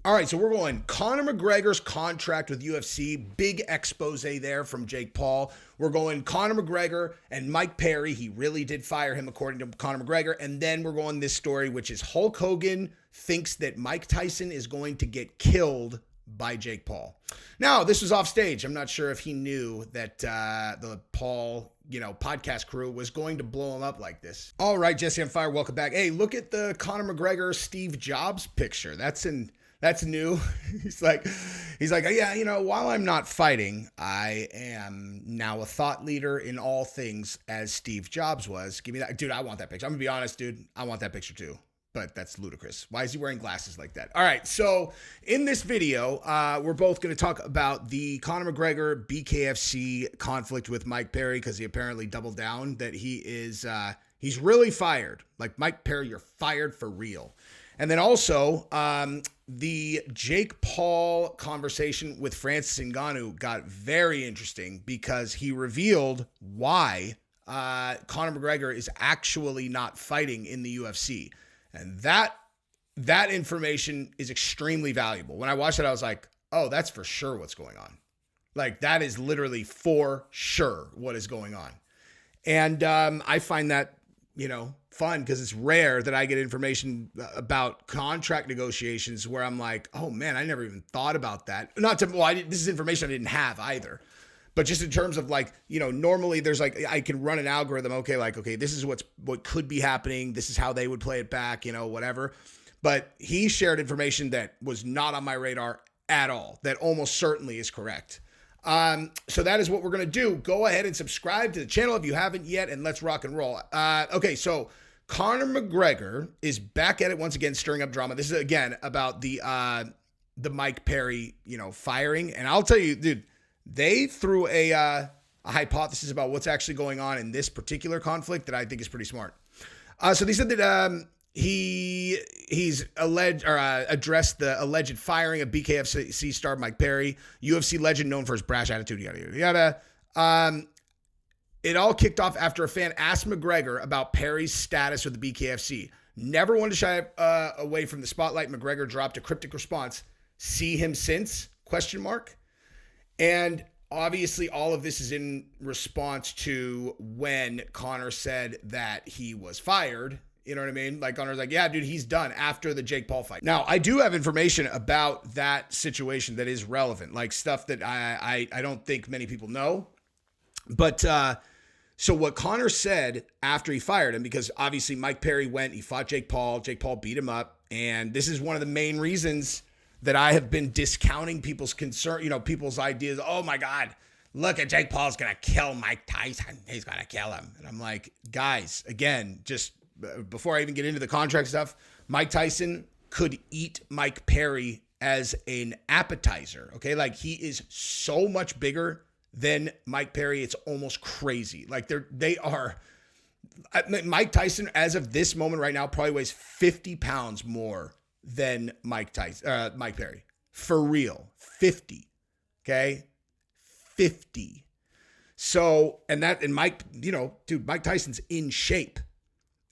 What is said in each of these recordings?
All right, so we're going Conor McGregor's contract with UFC. Big expose there from Jake Paul. We're going Conor McGregor and Mike Perry. He really did fire him, according to Conor McGregor. And then we're going this story, which is Hulk Hogan thinks that Mike Tyson is going to get killed by Jake Paul. Now, this was off stage. I'm not sure if he knew that the Paul, podcast crew was going to blow him up like this. All right, Jesse on Fire, welcome back. Hey, look at the Conor McGregor Steve Jobs picture. That's new. He's like, yeah, while I'm not fighting, I am now a thought leader in all things as Steve Jobs was. Give me that. Dude, I want that picture. I'm gonna be honest, dude. I want that picture too. But that's ludicrous. Why is he wearing glasses like that? All right, so in this video, we're both going to talk about the Conor McGregor BKFC conflict with Mike Perry, because he apparently doubled down that he's really fired. Like, Mike Perry, you're fired for real. And then also, the Jake Paul conversation with Francis Ngannou got very interesting because he revealed why Conor McGregor is actually not fighting in the UFC. And that information is extremely valuable. When I watched it, I was like, oh, that's for sure what's going on. Like, that is literally for sure what is going on. And I find that, fun, because it's rare that I get information about contract negotiations where I'm like, oh man, I never even thought about that. This is information I didn't have either. But just in terms of normally there's I can run an algorithm. Okay, this is what could be happening. This is how they would play it back, whatever. But he shared information that was not on my radar at all. That almost certainly is correct. So that is what we're going to do. Go ahead and subscribe to the channel if you haven't yet, and let's rock and roll. Okay, so Conor McGregor is back at it once again, stirring up drama. This is again about the Mike Perry, firing. And I'll tell you, dude, they threw a hypothesis about what's actually going on in this particular conflict that I think is pretty smart. So they said that he's addressed the alleged firing of BKFC star Mike Perry, UFC legend known for his brash attitude, yada, yada, yada. It all kicked off after a fan asked McGregor about Perry's status with the BKFC. Never wanted to shy away from the spotlight. McGregor dropped a cryptic response. See him since? ? And obviously all of this is in response to when Conor said that he was fired. You know what I mean? Like, Conor's like, yeah, dude, he's done after the Jake Paul fight. Now, I do have information about that situation that is relevant, like stuff that I don't think many people know. But so what Conor said after he fired him, because obviously Mike Perry he fought Jake Paul beat him up. And this is one of the main reasons that I have been discounting people's concern, people's ideas. Oh my God, look at Jake Paul's going to kill Mike Tyson. He's going to kill him. And I'm like, guys, again, just before I even get into the contract stuff, Mike Tyson could eat Mike Perry as an appetizer. Okay. Like, he is so much bigger than Mike Perry. It's almost crazy. Like, they are. Mike Tyson, as of this moment right now, probably weighs 50 pounds more than Mike Perry. For real. 50. Okay. 50. So, and Mike, dude, Mike Tyson's in shape.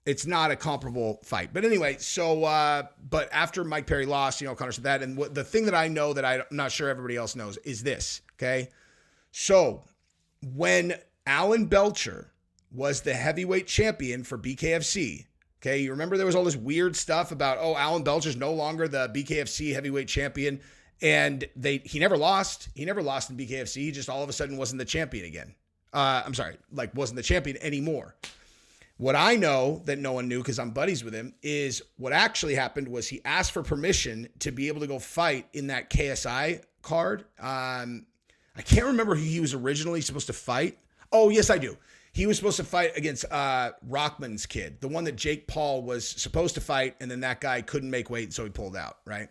It's not a comparable fight. But anyway, so, but after Mike Perry lost, Conor said that. And the thing that I know that I'm not sure everybody else knows is this. Okay. So when Alan Belcher was the heavyweight champion for BKFC, okay, you remember there was all this weird stuff about, Alan Belcher's no longer the BKFC heavyweight champion. And he never lost. He never lost in BKFC. He just all of a sudden wasn't the champion again. Wasn't the champion anymore. What I know that no one knew, because I'm buddies with him, is what actually happened was he asked for permission to be able to go fight in that KSI card. I can't remember who he was originally supposed to fight. Oh, yes, I do. He was supposed to fight against Rockman's kid, the one that Jake Paul was supposed to fight, and then that guy couldn't make weight, so he pulled out, right?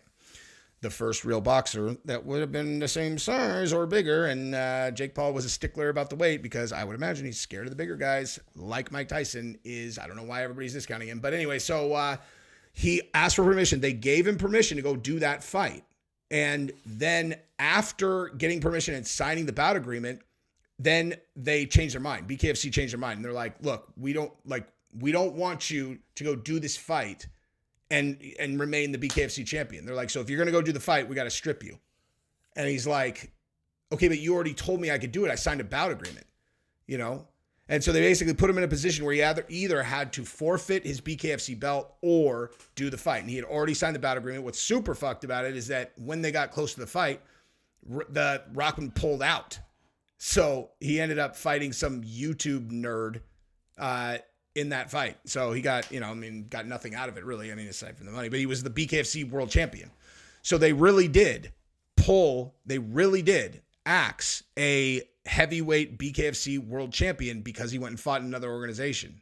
The first real boxer that would have been the same size or bigger, and Jake Paul was a stickler about the weight because I would imagine he's scared of the bigger guys, like Mike Tyson is. I don't know why everybody's discounting him. But anyway, so he asked for permission. They gave him permission to go do that fight. And then after getting permission and signing the bout agreement, then they changed their mind. BKFC changed their mind. And they're like, look, we don't want you to go do this fight and remain the BKFC champion. They're like, so if you're going to go do the fight, we got to strip you. And he's like, okay, but you already told me I could do it. I signed a bout agreement, you know? And so they basically put him in a position where he either had to forfeit his BKFC belt or do the fight. And he had already signed the bout agreement. What's super fucked about it is that when they got close to the fight, the Rockman pulled out. So he ended up fighting some YouTube nerd in that fight. So he got, got nothing out of it really. I mean, aside from the money, but he was the BKFC world champion. So they really did axe a heavyweight BKFC world champion because he went and fought in another organization.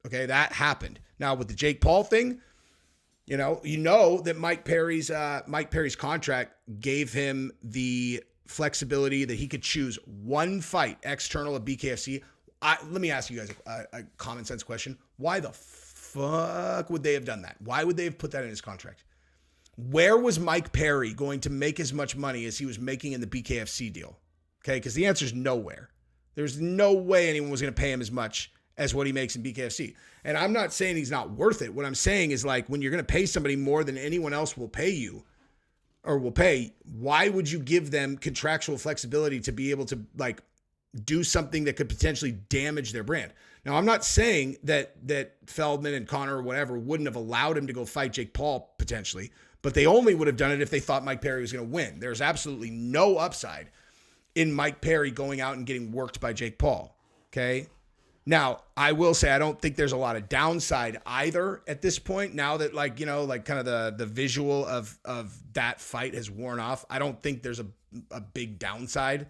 Okay, that happened. Now with the Jake Paul thing, you know that Mike Perry's contract gave him the flexibility that he could choose one fight external of BKFC. Let me ask you guys a common sense question. Why the fuck would they have done that? Why would they have put that in his contract? Where was Mike Perry going to make as much money as he was making in the BKFC deal? Okay, because the answer is nowhere. There's no way anyone was going to pay him as much as what he makes in BKFC. And I'm not saying he's not worth it. What I'm saying is, like, when you're going to pay somebody more than anyone else will pay you or will pay, why would you give them contractual flexibility to be able to, like, do something that could potentially damage their brand? Now, I'm not saying that Feldman and Conor or whatever wouldn't have allowed him to go fight Jake Paul potentially, but they only would have done it if they thought Mike Perry was going to win. There's absolutely no upside in Mike Perry going out and getting worked by Jake Paul. Okay. Now, I will say I don't think there's a lot of downside either at this point. Now that, like, kind of the visual of that fight has worn off, I don't think there's a big downside.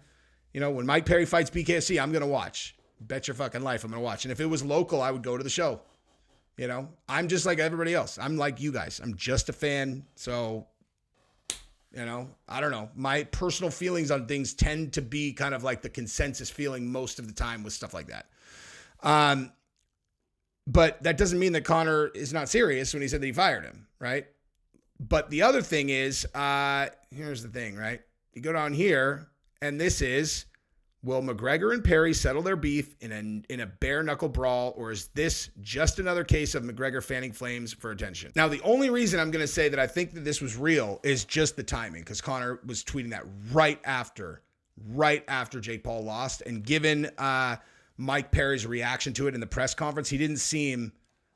When Mike Perry fights BKFC, I'm going to watch. Bet your fucking life I'm going to watch. And if it was local, I would go to the show. I'm just like everybody else. I'm like you guys. I'm just a fan. So, I don't know. My personal feelings on things tend to be kind of like the consensus feeling most of the time with stuff like that. But that doesn't mean that Conor is not serious when he said that he fired him, right? But the other thing is, here's the thing, right? You go down here, and this is, will McGregor and Perry settle their beef in a bare knuckle brawl, or is this just another case of McGregor fanning flames for attention? Now, the only reason I'm going to say that I think that this was real is just the timing, because Conor was tweeting that right after Jake Paul lost, and given Mike Perry's reaction to it in the press conference, he didn't seem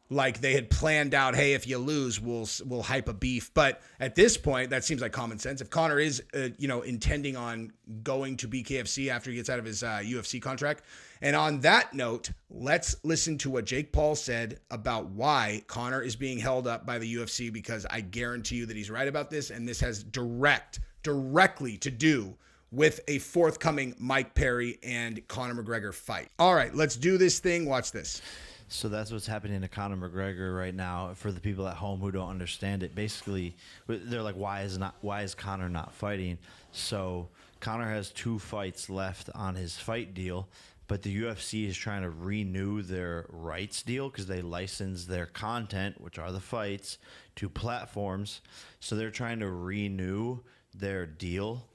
like they had planned out, hey, if you lose, we'll hype a beef. But at this point, that seems like common sense. If Conor is, intending on going to BKFC after he gets out of his UFC contract. And on that note, let's listen to what Jake Paul said about why Conor is being held up by the UFC, because I guarantee you that he's right about this. And this has directly to do with a forthcoming Mike Perry and Conor McGregor fight. All right, let's do this thing. Watch this. So that's what's happening to Conor McGregor right now. For the people at home who don't understand it, basically, they're like, why is Conor not fighting? So Conor has 2 fights left on his fight deal, but the UFC is trying to renew their rights deal because they license their content, which are the fights, to platforms. So they're trying to renew their deal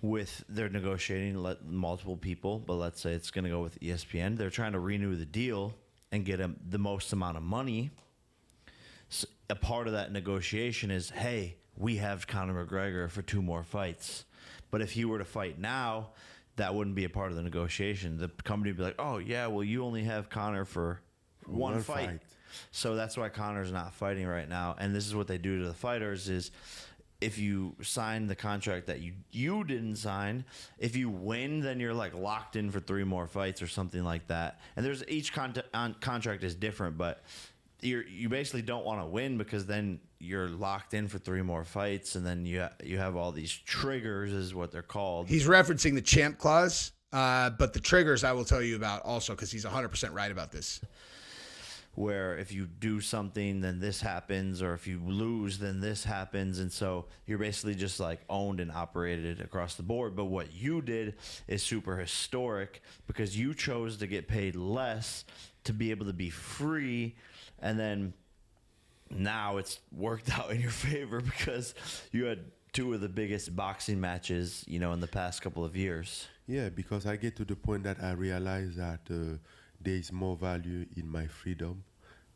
with their negotiating multiple people, but let's say it's going to go with ESPN. They're trying to renew the deal and get him the most amount of money. So a part of that negotiation is, hey, we have Conor McGregor for 2 more fights. But if he were to fight now, that wouldn't be a part of the negotiation. The company would be like, oh, yeah, well, you only have Conor for one fight. So that's why Conor's not fighting right now. And this is what they do to the fighters is, if you sign the contract that you didn't sign, if you win, then you're like locked in for 3 more fights or something like that. And there's each contract is different, but you basically don't want to win because then you're locked in for 3 more fights, and then you have all these triggers, is what they're called. He's referencing the champ clause, but the triggers I will tell you about also, because he's 100% right about this. Where if you do something, then this happens, or if you lose, then this happens. And so you're basically just like owned and operated across the board. But what you did is super historic because you chose to get paid less to be able to be free. And then now it's worked out in your favor because you had 2 of the biggest boxing matches, in the past couple of years. Yeah, because I get to the point that I realize that there is more value in my freedom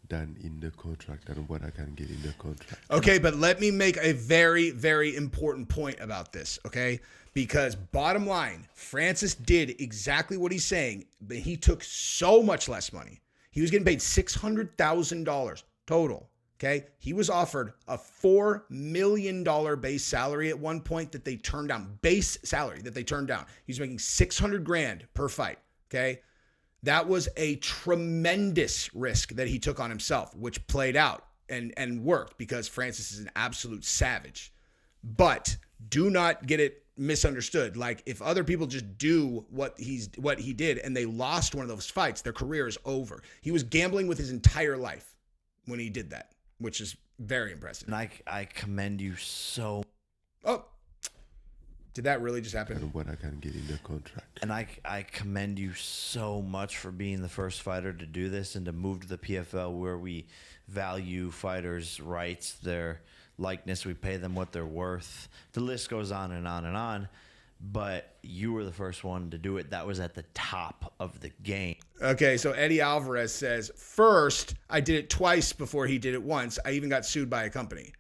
than in the contract, than what I can get in the contract. Okay, but let me make a very, very important point about this, okay? Because bottom line, Francis did exactly what he's saying, but he took so much less money. He was getting paid $600,000 total, okay? He was offered a $4 million base salary at one point that they turned down. Base salary that they turned down. He's making $600,000 per fight, okay? That was a tremendous risk that he took on himself, which played out and worked because Francis is an absolute savage. But do not get it misunderstood. Like, if other people just do what he did and they lost one of those fights, their career is over. He was gambling with his entire life when he did that, which is very impressive. And I commend you so. Oh, did that really just happen? And what I can get in the contract. And I commend you so much for being the first fighter to do this and to move to the PFL, where we value fighters' rights, their likeness, we pay them what they're worth. The list goes on and on and on. But you were the first one to do it. That was at the top of the game. Okay, so Eddie Alvarez says, first, I did it twice before he did it once. I even got sued by a company.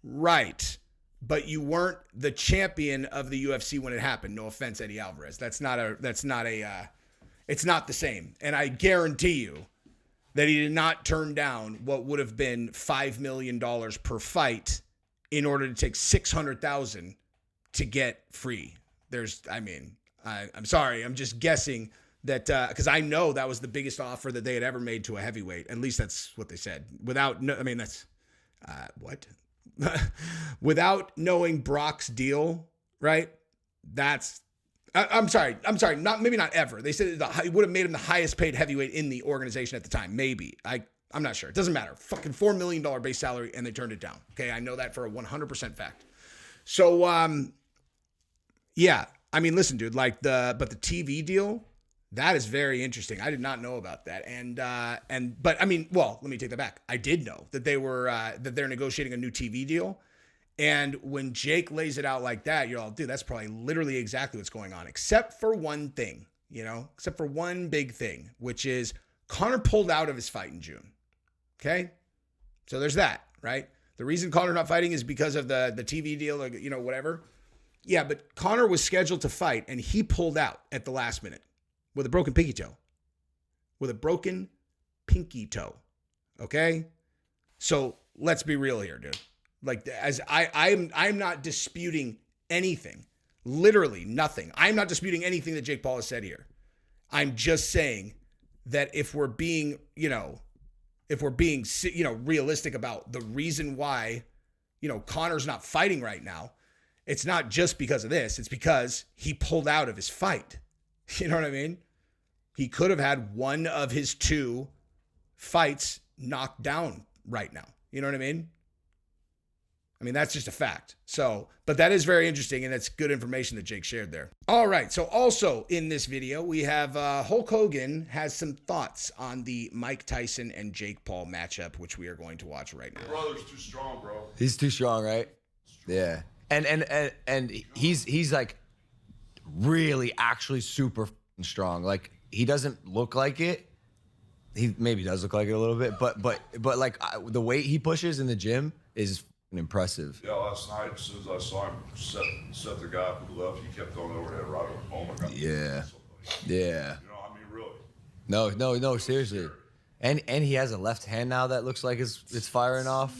Right. But you weren't the champion of the UFC when it happened. No offense, Eddie Alvarez. It's not the same. And I guarantee you that he did not turn down what would have been $5 million per fight in order to take $600,000 to get free. I'm sorry. I'm just guessing that, because I know that was the biggest offer that they had ever made to a heavyweight. At least that's what they said. What? Without knowing Brock's deal, right? I'm sorry. Maybe not ever. They said it would have made him the highest paid heavyweight in the organization at the time. Maybe. I'm not sure. It doesn't matter. Fucking $4 million base salary, and they turned it down. Okay, I know that for a 100% fact. So, yeah. I mean, listen, dude. But the TV deal, that is very interesting. I did not know about that. But I mean, well, let me take that back. I did know that they're negotiating a new TV deal. And when Jake lays it out like that, you're all, dude, that's probably literally exactly what's going on, except for one thing, except for one big thing, which is Conor pulled out of his fight in June. Okay. So there's that, right? The reason Conor's not fighting is because of the TV deal, or, whatever. Yeah. But Conor was scheduled to fight and he pulled out at the last minute with a broken pinky toe. Okay. So let's be real here, dude. Like, as I'm not disputing anything, literally nothing. I'm not disputing anything that Jake Paul has said here. I'm just saying that if we're being realistic about the reason why, Conor's not fighting right now, it's not just because of this. It's because he pulled out of his fight. You know what I mean? He could have had one of his two fights knocked down right now. You know what I mean? That's just a fact. So, but that is very interesting, and that's good information that Jake shared there. All right. So also in this video, we have Hulk Hogan has some thoughts on the Mike Tyson and Jake Paul matchup, which we are going to watch right now. Brother's too strong, bro. He's too strong, right? Yeah. And he's like really actually super f***ing strong. Like, he doesn't look like it. He maybe does look like it a little bit, but like the weight he pushes in the gym is impressive. Yeah, last night, as soon as I saw him set the guy up who left, he kept going overhead right. Oh my God. Yeah. Yeah. Really. No, seriously. And he has a left hand now that looks like it's firing off.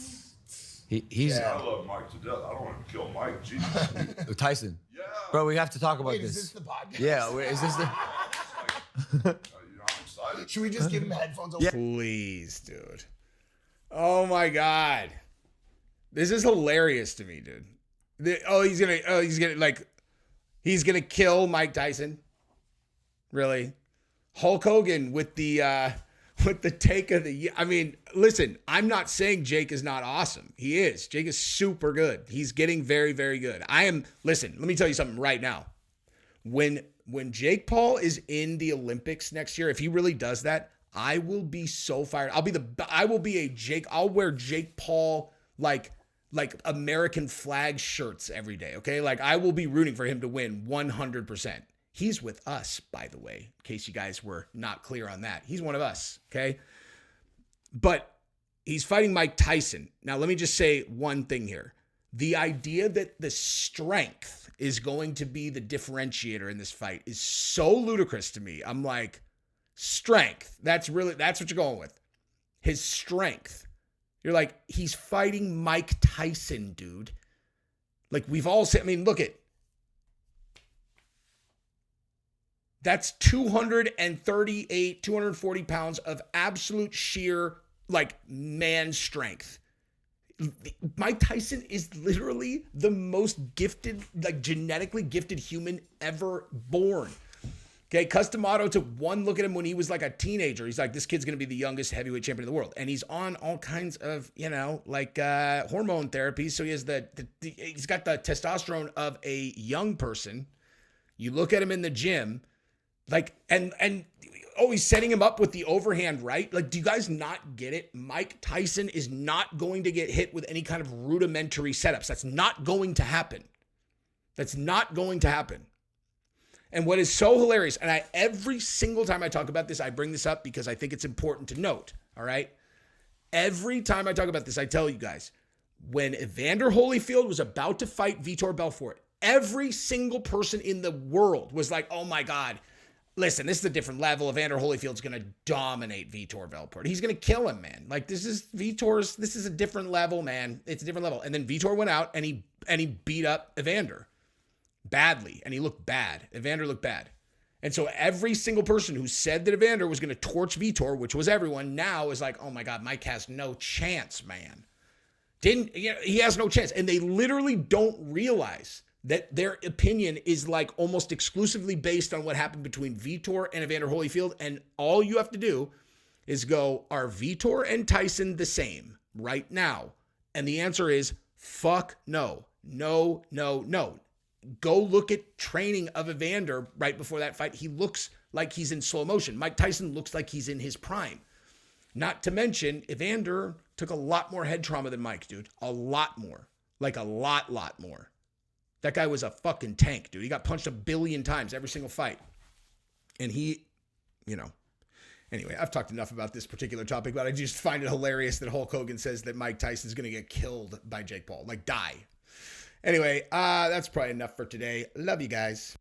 He's I love Mike to death. I don't want to kill Mike. Jesus. Tyson. Yeah. Bro, we have to talk about this. Is this the podcast? Yeah, is this the I'm excited. Should we just give him headphones? Yeah. Please, dude. Oh my God. This is hilarious to me, dude. He's gonna kill Mike Tyson. Really? Hulk Hogan with the take of the year. Listen, I'm not saying Jake is not awesome. He is. Jake is super good. He's getting very, very good. Listen, let me tell you something right now. When Jake Paul is in the Olympics next year, if he really does that, I will be so fired. I'll wear Jake Paul like American flag shirts every day, okay? Like, I will be rooting for him to win 100%. He's with us, by the way, in case you guys were not clear on that. He's one of us, okay? But He's fighting Mike Tyson. Now, let me just say one thing here. The idea that the strength is going to be the differentiator in this fight is so ludicrous to me. I'm like, strength. That's what you're going with. His strength. You're like, he's fighting Mike Tyson, dude. Like, we've all said, I mean, look at, that's 238, 240 pounds of absolute sheer, like, man strength. Mike Tyson is literally the most gifted, like, genetically gifted human ever born. Okay, Customato took one look at him when he was like a teenager. He's like, this kid's going to be the youngest heavyweight champion in the world. And he's on all kinds of, like hormone therapy. So he has he's got the testosterone of a young person. You look at him in the gym, like, and he's setting him up with the overhand right. Like, do you guys not get it? Mike Tyson is not going to get hit with any kind of rudimentary setups. That's not going to happen. That's not going to happen. And what is so hilarious, and every single time I talk about this, I bring this up because I think it's important to note, all right? Every time I talk about this, I tell you guys, when Evander Holyfield was about to fight Vitor Belfort, every single person in the world was like, oh my God, listen, this is a different level. Evander Holyfield's going to dominate Vitor Belfort. He's going to kill him, man. Like, this is a different level, man. It's a different level. And then Vitor went out and he beat up Evander badly, and he looked bad. Evander looked bad. And so every single person who said that Evander was going to torch Vitor, which was everyone, now is like, oh my God, Mike has no chance, man. He has no chance. And they literally don't realize that their opinion is like almost exclusively based on what happened between Vitor and Evander Holyfield. And all you have to do is go, are Vitor and Tyson the same right now? And the answer is fuck no. No, no, no. Go look at training of Evander right before that fight. He looks like he's in slow motion. Mike Tyson looks like he's in his prime. Not to mention, Evander took a lot more head trauma than Mike, dude. A lot more. Like a lot more. That guy was a fucking tank, dude. He got punched 1 billion times every single fight. And he, Anyway, I've talked enough about this particular topic, but I just find it hilarious that Hulk Hogan says that Mike Tyson's going to get killed by Jake Paul. Like, die. Anyway, that's probably enough for today. Love you guys.